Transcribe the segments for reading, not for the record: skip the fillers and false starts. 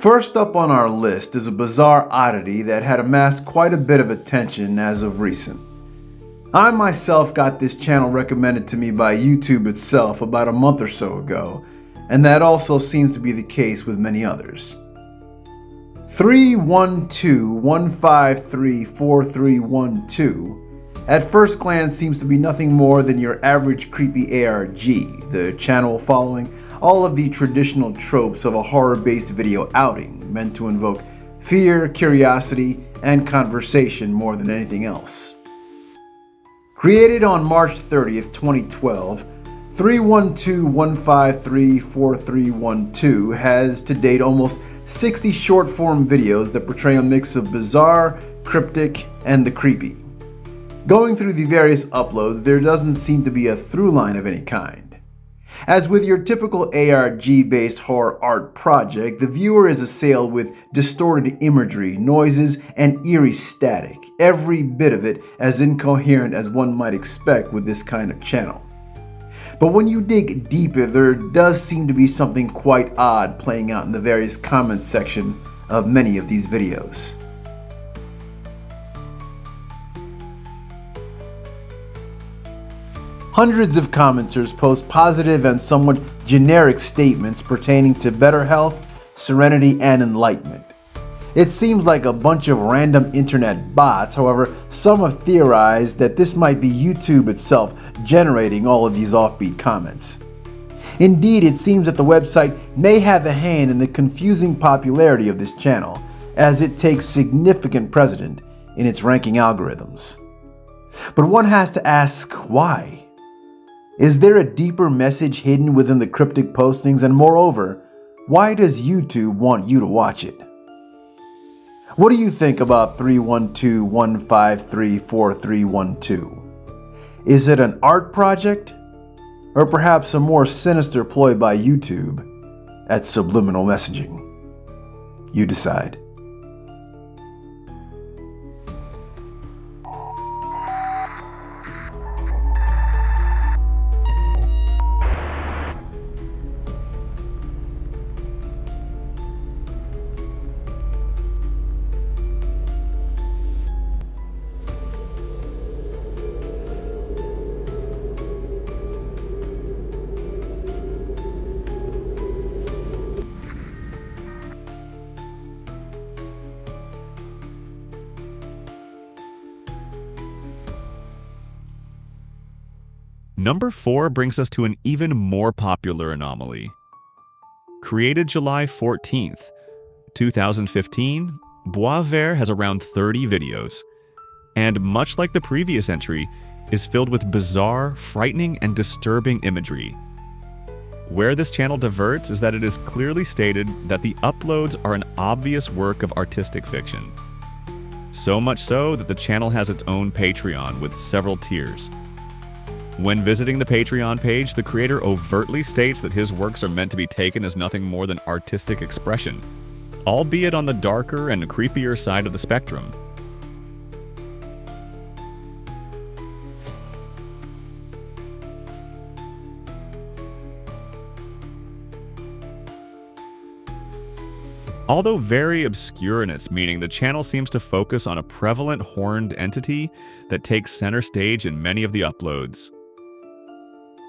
First up on our list is a bizarre oddity that had amassed quite a bit of attention as of recent. I myself got this channel recommended to me by YouTube itself about a month or so ago, and that also seems to be the case with many others. 312-153-4312 at first glance seems to be nothing more than your average creepy ARG, the channel following all of the traditional tropes of a horror-based video outing meant to invoke fear, curiosity, and conversation more than anything else. Created on March 30th, 2012, 312-153-4312 has to date almost 60 short-form videos that portray a mix of bizarre, cryptic, and the creepy. Going through the various uploads, there doesn't seem to be a through line of any kind. As with your typical ARG-based horror art project, the viewer is assailed with distorted imagery, noises, and eerie static, every bit of it as incoherent as one might expect with this kind of channel. But when you dig deeper, there does seem to be something quite odd playing out in the various comments section of many of these videos. Hundreds of commenters post positive and somewhat generic statements pertaining to better health, serenity, and enlightenment. It seems like a bunch of random internet bots. However, some have theorized that this might be YouTube itself generating all of these offbeat comments. Indeed, it seems that the website may have a hand in the confusing popularity of this channel, as it takes significant precedent in its ranking algorithms. But one has to ask, why? Is there a deeper message hidden within the cryptic postings? And moreover, why does YouTube want you to watch it? What do you think about 312-153-4312? Is it an art project? Or perhaps a more sinister ploy by YouTube at subliminal messaging? You decide. Number 4 brings us to an even more popular anomaly. Created July 14th, 2015, Bois Vert has around 30 videos, and much like the previous entry, is filled with bizarre, frightening, and disturbing imagery. Where this channel diverts is that it is clearly stated that the uploads are an obvious work of artistic fiction. So much so that the channel has its own Patreon with several tiers. When visiting the Patreon page, the creator overtly states that his works are meant to be taken as nothing more than artistic expression, albeit on the darker and creepier side of the spectrum. Although very obscure in its meaning, the channel seems to focus on a prevalent horned entity that takes center stage in many of the uploads.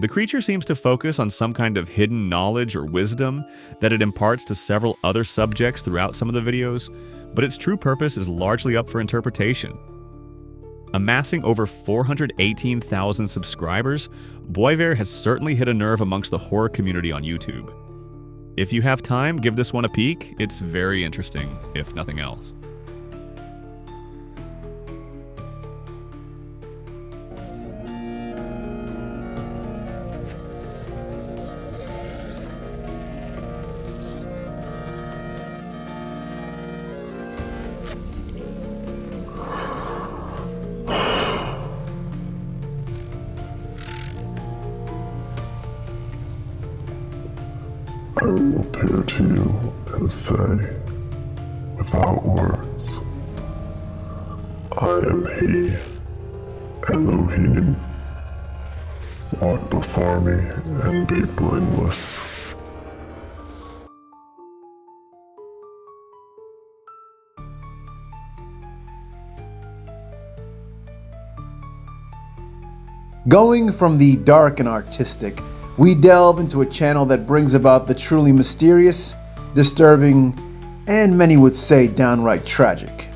The creature seems to focus on some kind of hidden knowledge or wisdom that it imparts to several other subjects throughout some of the videos, but its true purpose is largely up for interpretation. Amassing over 418,000 subscribers, Bois Vert has certainly hit a nerve amongst the horror community on YouTube. If you have time, give this one a peek. It's very interesting, if nothing else. I will appear to you and say, without words, I am he, Elohim. Walk before me and be blameless. Going from the dark and artistic, we delve into a channel that brings about the truly mysterious, disturbing, and many would say downright tragic.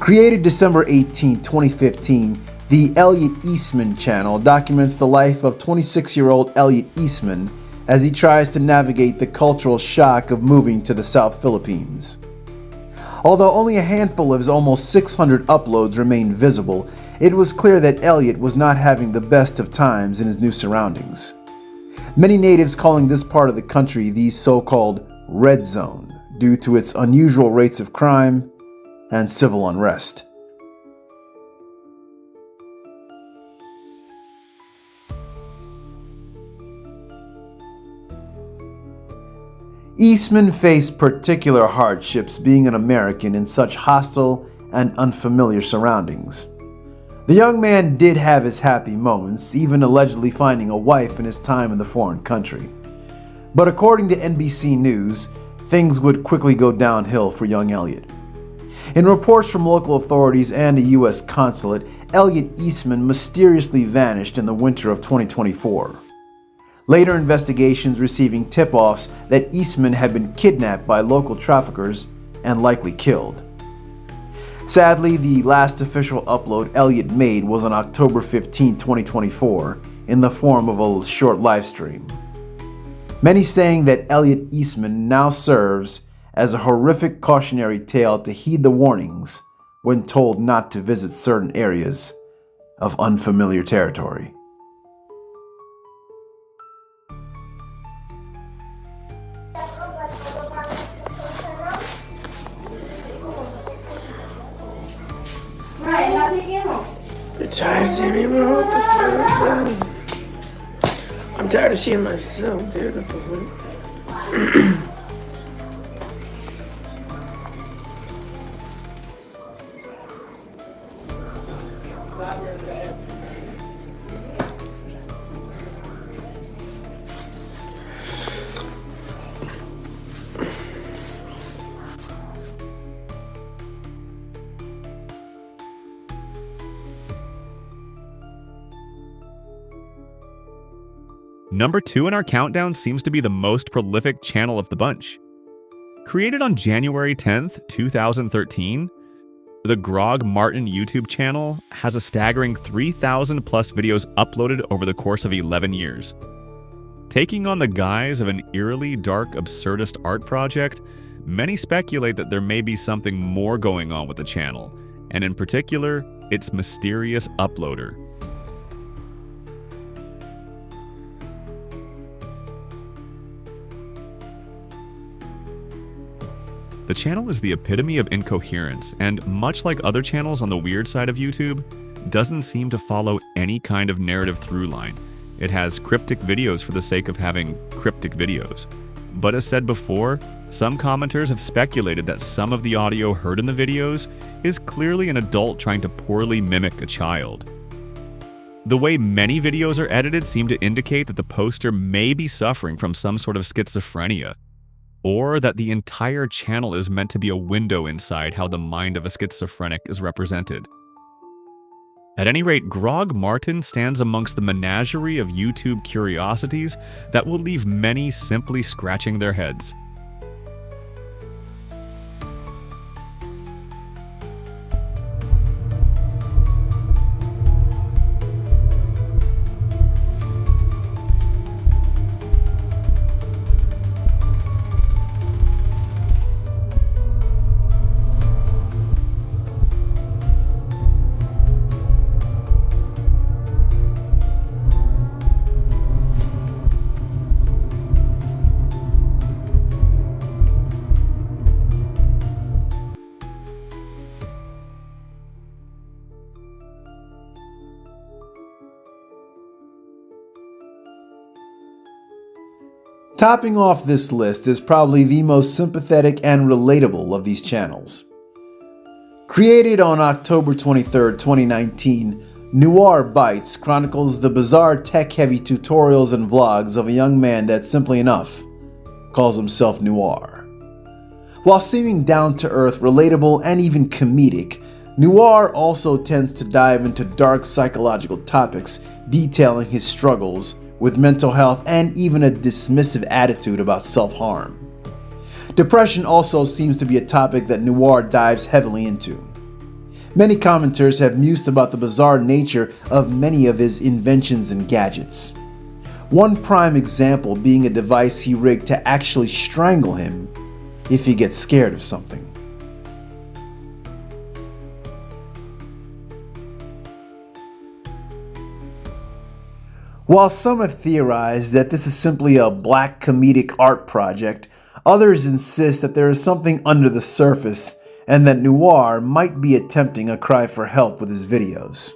Created December 18, 2015, the Elliot Eastman channel documents the life of 26-year-old Elliot Eastman as he tries to navigate the cultural shock of moving to the South Philippines. Although only a handful of his almost 600 uploads remain visible, it was clear that Elliot was not having the best of times in his new surroundings. Many natives calling this part of the country the so-called red zone due to its unusual rates of crime and civil unrest. Eastman faced particular hardships being an American in such hostile and unfamiliar surroundings. The young man did have his happy moments, even allegedly finding a wife in his time in the foreign country. But according to NBC News, things would quickly go downhill for young Elliot. In reports from local authorities and a U.S. consulate, Elliot Eastman mysteriously vanished in the winter of 2024. Later investigations receiving tip-offs that Eastman had been kidnapped by local traffickers and likely killed. Sadly, the last official upload Elliot made was on October 15, 2024, in the form of a short live stream. Many saying that Elliot Eastman now serves as a horrific cautionary tale to heed the warnings when told not to visit certain areas of unfamiliar territory. You're tired of seeing me, bro? What the fuck? I'm tired of seeing myself, dude. What the fuck? Number 2 in our countdown seems to be the most prolific channel of the bunch. Created on January 10th, 2013, the Grog Martin YouTube channel has a staggering 3,000 plus videos uploaded over the course of 11 years. Taking on the guise of an eerily dark absurdist art project, many speculate that there may be something more going on with the channel, and in particular, its mysterious uploader. The channel is the epitome of incoherence, and much like other channels on the weird side of YouTube, doesn't seem to follow any kind of narrative through line. It has cryptic videos for the sake of having cryptic videos. But as said before, some commenters have speculated that some of the audio heard in the videos is clearly an adult trying to poorly mimic a child. The way many videos are edited seem to indicate that the poster may be suffering from some sort of schizophrenia, or that the entire channel is meant to be a window inside how the mind of a schizophrenic is represented. At any rate, Grog Martin stands amongst the menagerie of YouTube curiosities that will leave many simply scratching their heads. Topping off this list is probably the most sympathetic and relatable of these channels. Created on October 23, 2019, Noir Bytes chronicles the bizarre tech-heavy tutorials and vlogs of a young man that, simply enough, calls himself Noir. While seeming down-to-earth, relatable, and even comedic, Noir also tends to dive into dark psychological topics, detailing his struggles with mental health and even a dismissive attitude about self-harm. Depression also seems to be a topic that Noir dives heavily into. Many commenters have mused about the bizarre nature of many of his inventions and gadgets. One prime example being a device he rigged to actually strangle him if he gets scared of something. While some have theorized that this is simply a black comedic art project, others insist that there is something under the surface and that Noir might be attempting a cry for help with his videos.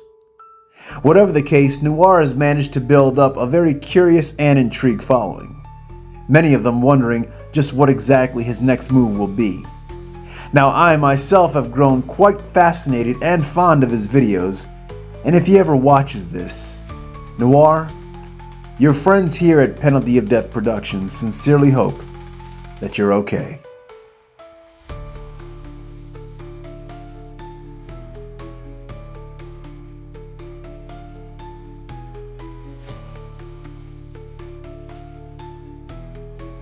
Whatever the case, Noir has managed to build up a very curious and intrigued following, many of them wondering just what exactly his next move will be. Now, I myself have grown quite fascinated and fond of his videos, and if he ever watches this, Noir, your friends here at Penalty of Death Productions sincerely hope that you're okay.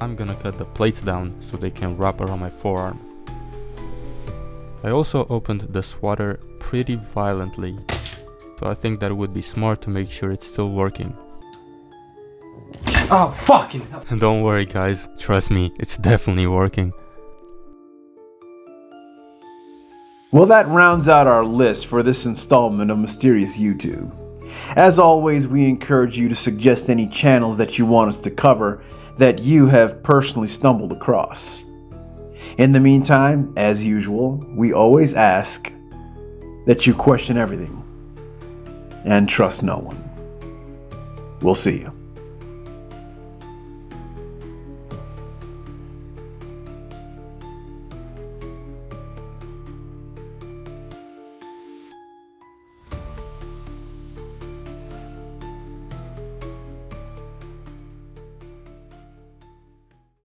I'm gonna cut the plates down so they can wrap around my forearm. I also opened the swatter pretty violently, so I think that it would be smart to make sure it's still working. Oh, fucking hell. Don't worry guys, trust me, it's definitely working. Well, that rounds out our list for this installment of Mysterious YouTube. As always, we encourage you to suggest any channels that you want us to cover that you have personally stumbled across. In the meantime, as usual, we always ask that you question everything and trust no one. We'll see you.